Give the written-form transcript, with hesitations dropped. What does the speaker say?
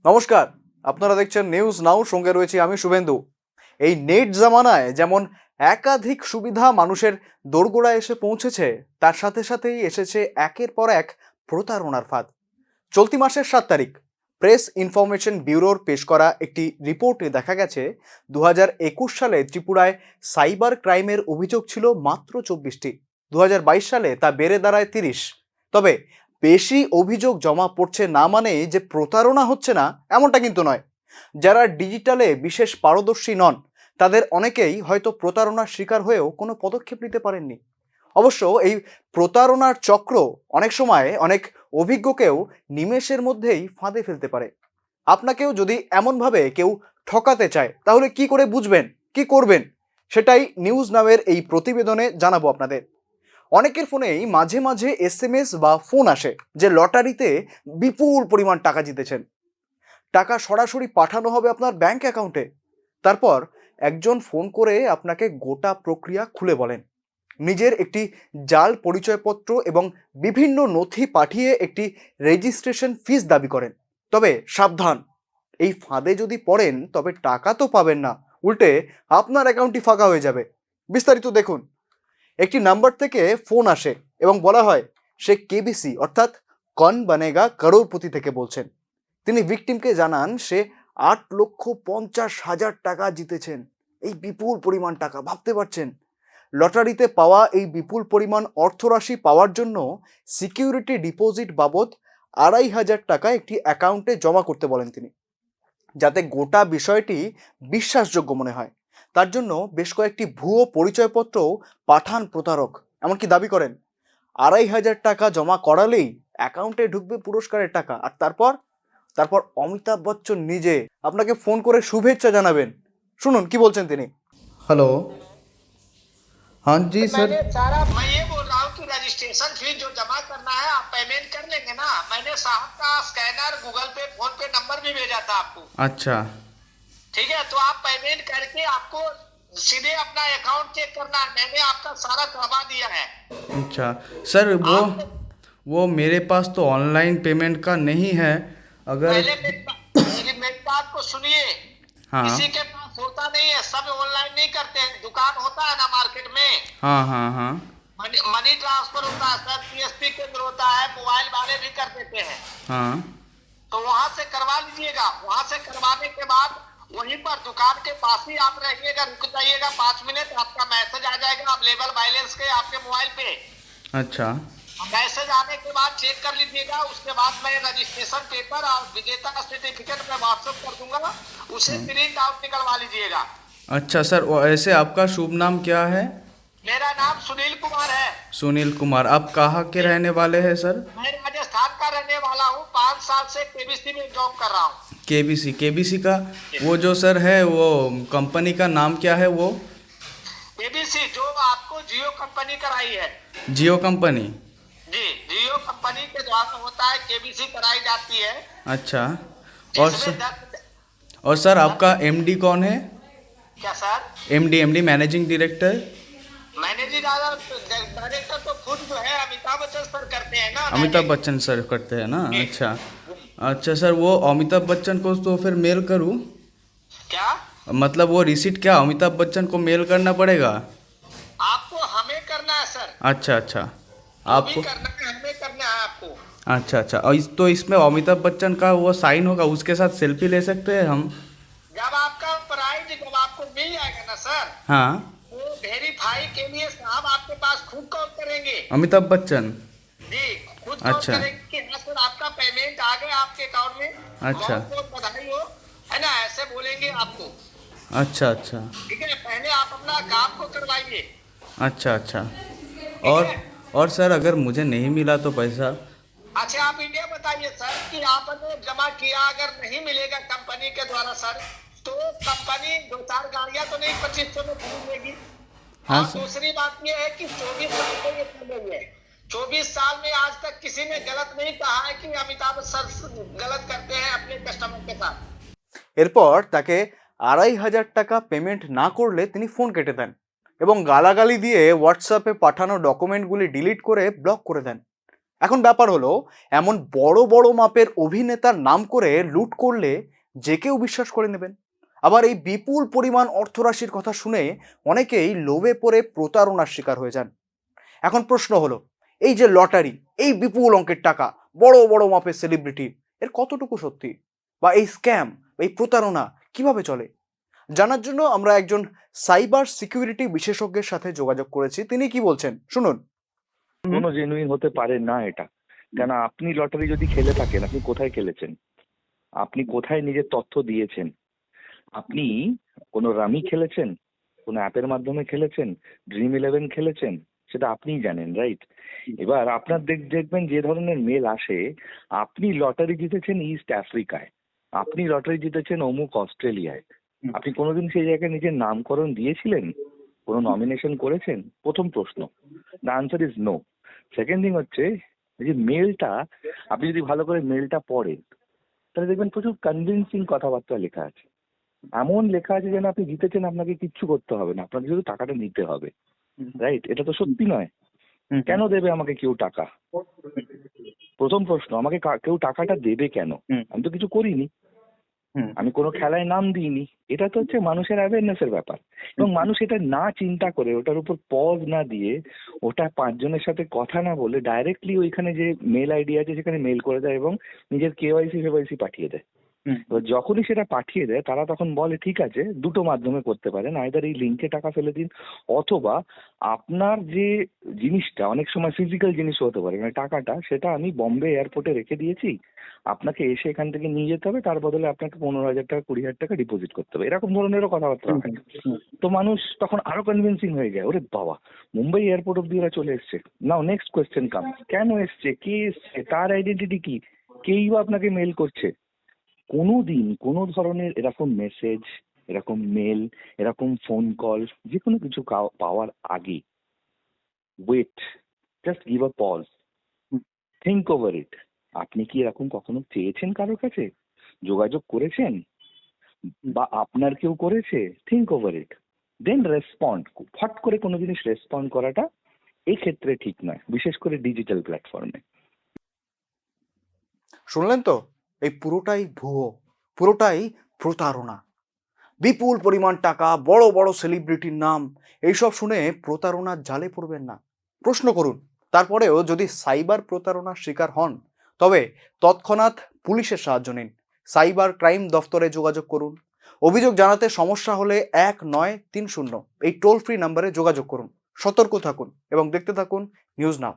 নমস্কার, আপনারা দেখছেন নিউজ নাও, সঙ্গে রয়েছি আমি শুভেন্দু। এই নেট জামানায় যেমন একাধিক সুবিধা মানুষের দোরগোড়ায় এসে পৌঁছেছে, তার সাথে সাথেই এসেছে একের পর এক প্রতারণার ফাঁদ। চলতি মাসের 7 তারিখ প্রেস ইনফরমেশন ব্যুরোর পেশ করা একটি রিপোর্টে দেখা গেছে 2021 সালে ত্রিপুরায় সাইবার ক্রাইমের অভিযোগ ছিল মাত্র 24টি। 2022 সালে তা বেড়ে দাঁড়ায় 30। তবে বেশি অভিযোগ জমা পড়ছে না মানে যে প্রতারণা হচ্ছে না, এমনটা কিন্তু নয়। যারা ডিজিটালে বিশেষ পারদর্শী নন, তাদের অনেকেই হয়তো প্রতারণার শিকার হয়েও কোনো পদক্ষেপ নিতে পারেননি। অবশ্য এই প্রতারণার চক্র অনেক সময় অনেক অভিজ্ঞকেও নিমেষের মধ্যেই ফাঁদে ফেলতে পারে। আপনাকেও যদি এমনভাবে কেউ ঠকাতে চায়, তাহলে কি করে বুঝবেন, কি করবেন, সেটাই নিউজ নামের এই প্রতিবেদনে জানাবো আপনাদের। অনেকের ফোনেই মাঝে মাঝে এসএমএস বা ফোন আসে যে লটারিতে বিপুল পরিমাণ টাকা জিতেছেন। টাকা সরাসরি পাঠানো হবে আপনার ব্যাংক অ্যাকাউন্টে। তারপর একজন ফোন করে আপনাকে গোটা প্রক্রিয়া খুলে বলেন। নিজের একটি জাল পরিচয়পত্র এবং বিভিন্ন নথি পাঠিয়ে একটি রেজিস্ট্রেশন ফিস দাবি করেন। তবে সাবধান, এই ফাঁদে যদি পড়েন তবে টাকা তো পাবেন না, উল্টে আপনার অ্যাকাউন্টটি ফাঁকা হয়ে যাবে। বিস্তারিত দেখুন। একটি নাম্বার থেকে ফোন আসে এবং বলা হয় সে কেবিসি অর্থাৎ কন বানেগা করোড়পতি থেকে বলছেন। তিনি ভিকটিমকে জানান সে 8,50,000 টাকা জিতেছেন। এই বিপুল পরিমাণ টাকা, ভাবতে পারছেন? লটারিতে পাওয়া এই বিপুল পরিমাণ অর্থরাশি পাওয়ার জন্য সিকিউরিটি ডিপোজিট বাবদ 2,500 টাকা একটি অ্যাকাউন্টে জমা করতে বলেন তিনি, যাতে গোটা বিষয়টি বিশ্বাসযোগ্য মনে হয়। তার জন্য বেশ কয়েকটি ভুয়ো পরিচয়পত্র পাঠান প্রতারক। এমনকি দাবি করেন 2,500 টাকা জমা করালেই অ্যাকাউন্টে ঢুকবে পুরস্কারের টাকা। আর তারপর অমিতাভ বচ্চন নিজে আপনাকে ফোন করে শুভেচ্ছা জানাবেন। শুনুন কি বলছেন তিনি। हेलो। हाँ जी तो सर। मैं ये बोल रहा हूँ कि रजिस्ट्रेशन फीस जो जमा करना है आप पेमेंट कर लेंगे ना। मैंने साहब का स्कैनर, गूगल पे, फोन पे नंबर भी भेजा था आपको। अच्छा ठीक है, तो आप पेमेंट करके आपको सीधे अपना अकाउंट चेक करना है। मैंने आपका सारा करवा दिया है। अच्छा सर, आप वो मेरे पास तो ऑनलाइन पेमेंट का नहीं है। अगर पहले मेरी बात को सुनिए। हाँ किसी के पास होता नहीं है, सब ऑनलाइन नहीं करते हैं। दुकान होता है ना मार्केट में, हाँ हाँ हाँ मनी ट्रांसफर होता है सर, पीएसपी केंद्र होता है, मोबाइल वाले भी कर देते हैं। हाँ तो वहां से करवा लीजिएगा। वहां से करवाने के बाद वहीं पर दुकान के पास ही आप रहिएगा, रुक जाइएगा 5 मिनट, आपका मैसेज आ जाएगा अवेलेबल बैलेंस के आपके मोबाइल पे। अच्छा मैसेज आने के बाद चेक कर लीजिएगा। उसके बाद मैं रजिस्ट्रेशन पेपर और विजेता सर्टिफिकेट में व्हाट्सएप कर दूंगा, उसे प्रिंट आउट निकलवा लीजिएगा। अच्छा सर, वो ऐसे आपका शुभ नाम क्या है? मेरा नाम सुनील कुमार है। सुनील कुमार। आप कहाँ के रहने वाले हैं सर? मैं राजस्थान का रहने वाला हूँ। 5 साल से केबीसी में जॉब कर रहा हूँ। केबीसी का वो जो सर है, वो कंपनी का नाम क्या है? वो केबीसी जो आपको जियो कंपनी कराई है। जियो कंपनी। जी, जियो कंपनी के द्वारा होता है, केबीसी कराई जाती है। अच्छा। और जिसमें सर, और सर आपका एमडी कौन है? क्या sir? MD managing director. Managing director तो खुद जो है अमिताभ बच्चन सर करते हैं ना। अमिताभ बच्चन सर करते हैं ना। अच्छा अच्छा सर, वो अमिताभ बच्चन को तो फिर मेल करूँ? क्या मतलब वो रिसीट क्या अमिताभ बच्चन को मेल करना पड़ेगा? आपको हमें करना है सर। अच्छा अच्छा, भी आपको करना है, हमें करना है आपको। अच्छा अच्छा। और तो इसमें अमिताभ बच्चन का वो साइन होगा, उसके साथ सेल्फी ले सकते हैं हम? जब आपका प्राइज जब आपको मिल जाएगा ना सर, हाँ। वो वेरीफाई के लिए साहब आपके पास खुद कॉल करेंगे। अमिताभ बच्चन। जी, खुद कॉल अच्छा। करेंगे कि हाँ सर आपका पेमेंट आ गया आपके अकाउंट में। अच्छा। बहुत बहुत बधाई हो, है ना, ऐसे बोलेंगे आपको। अच्छा अच्छा ठीक है, पहले आप अपना काम को करवाइए। अच्छा अच्छा। है? और सर अगर मुझे नहीं मिला तो पैसा? अच्छा, आप इंडिया बताइए सर कि आपने जमा किया, अगर नहीं मिलेगा कंपनी के द्वारा सर, तो कंपनी 2-4 गाड़ियां तो नहीं 2500 में खरीद लेगी। हाँ और सर। दूसरी बात यह है कि 24 साल से ये चल रही है। 24 साल में आज तक किसी ने गलत नहीं कहा है कि अमिताभ सर गलत करते हैं अपने कस्टमर के साथ। এরপর তাকে 2,500 টাকা পেমেন্ট না করলে তিনি ফোন কেটে দেন এবং গালাগালি দিয়ে হোয়াটসঅ্যাপে পাঠানো ডকুমেন্টগুলি ডিলিট করে ব্লক করে দেন। এখন ব্যাপার হলো, এমন বড় বড় মাপের অভিনেতার নাম করে লুট করলে যে কেউ বিশ্বাস করে নেবেন। আবার এই বিপুল পরিমাণ অর্থরাশির কথা শুনে অনেকেই লোভে পড়ে প্রতারণার শিকার হয়ে যান। এখন প্রশ্ন হলো, এই যে লটারি, এই বিপুল অঙ্কের টাকা, বড় বড় মাপের সেলিব্রিটি, এর কতটুকু সত্যি? বা এই স্ক্যাম, এই প্রতারণা কিভাবে চলে? জানার জন্য আমরা একজন সাইবার সিকিউরিটি বিশেষজ্ঞের সাথে যোগাযোগ করেছি। তিনি কি বলছেন শুনুন। কোনো জেনুইন হতে পারে না এটা। কেন আপনি লটারি যদি খেলে থাকেন, আপনি কোথায় খেলেছেন? আপনি কোথায় নিজের তথ্য দিয়েছেন? আপনি কোনো রামি খেলেছেন? কোনো অ্যাপের মাধ্যমে খেলেছেন? ড্রিম11 খেলেছেন? সেটা আপনিই জানেন, রাইট? এবার আপনার দেখবেন যে ধরনের মেল আসে, আপনি লটারি জিতেছেন ইস্ট আফ্রিকায়, আপনি লটারি জিতেছেন অমুক অস্ট্রেলিয়ায়। আপনি কোনোদিন সেই জায়গায় নিজের নামকরণ দিয়েছিলেন? কোনো নমিনেশন করেছেন? প্রথম প্রশ্ন। The answer is no. Second thing হচ্ছে, এই যে মেলটা, আপনি যদি ভালো করে মেলটা পড়েন তাহলে দেখবেন প্রচুর কনভিন্সিং কথাবার্তা লেখা আছে। এমন লেখা আছে যেন আপনি জিতেছেন, আপনাকে কিচ্ছু করতে হবে না, আপনাকে শুধু টাকাটা নিতে হবে, রাইট? এটা তো সত্যি নয়। কেন দেবে আমাকে কেউ টাকা? প্রথম প্রশ্ন, আমাকে কেউ টাকাটা দেবে কেন? আমি তো কিছু করিনি, আমি কোনো খেলায় নাম দিইনি। এটা তো হচ্ছে মানুষের অ্যাওয়ারনেসের ব্যাপার। এবং মানুষ এটা না চিন্তা করে, ওটার উপর পজ না দিয়ে, ওটা 5 জনের সাথে কথা না বলে ডাইরেক্টলি ওইখানে যে মেল আইডি আছে সেখানে মেল করে দেয় এবং নিজের কেওয়াইসি পাঠিয়ে দেয়। এবার যখনই সেটা পাঠিয়ে দেয় তারা তখন বলে ঠিক আছে, দুটো মাধ্যমে করতে পারেন, আইদার এই লিঙ্কে টাকা ফেলে দিন, অথবা আপনার যে জিনিসটা, অনেক সময় ফিজিক্যাল জিনিসও হতে পারে, মানে টাকাটা, সেটা আমি বম্বে এয়ারপোর্টে রেখে দিয়েছি, আপনাকে এসে এখান থেকে নিয়ে যেতে হবে, তার বদলে আপনাকে 15,000 টাকা 20,000 টাকা ডিপোজিট করতে হবে, এরকম ধরনেরও কথাবার্তা হয়। তো মানুষ তখন আরো কনভিন্সিং হয়ে যায়, ওরে বাবা, মুম্বাই এয়ারপোর্ট অব্দি ওরা চলে এসছে। নাও নেক্সট কোয়েশ্চেন কাম, কেন এসছে, কে এসছে, তার আইডেন্টিটি কি, কেই বা আপনাকে মেল করছে? কোনোদিন কোনো ধরনের এরকম মেসেজ, এরকম মেল, এরকম ফোন কল, যে কোনো কিছু পাওয়ার আগে wait, just give a pause, think over it. আপনি কি এরকম কখনো চেয়েছেন কারোর কাছে? যোগাযোগ করেছেন? বা আপনার কেউ করেছে? Think over it, then respond. ফট করে কোনো জিনিস রেসপন্ড করাটা এই ক্ষেত্রে ঠিক নয়, বিশেষ করে ডিজিটাল প্ল্যাটফর্মে। শুনলেন তো, এই পুরোটাই ভুয়ো, পুরোটাই প্রতারণা। বিপুল পরিমাণ টাকা, বড় বড় সেলিব্রিটির নাম, এইসব শুনে প্রতারণার জালে পড়বেন না। প্রশ্ন করুন, তারপরেও যদি সাইবার প্রতারণার শিকার হন তবে তৎক্ষণাৎ পুলিশের সাহায্য নিন, সাইবার ক্রাইম দফতরে যোগাযোগ করুন। অভিযোগ জানাতে সমস্যা হলে 1930 এই টোল ফ্রি নাম্বারে যোগাযোগ করুন। সতর্ক থাকুন এবং দেখতে থাকুন নিউজ নাও।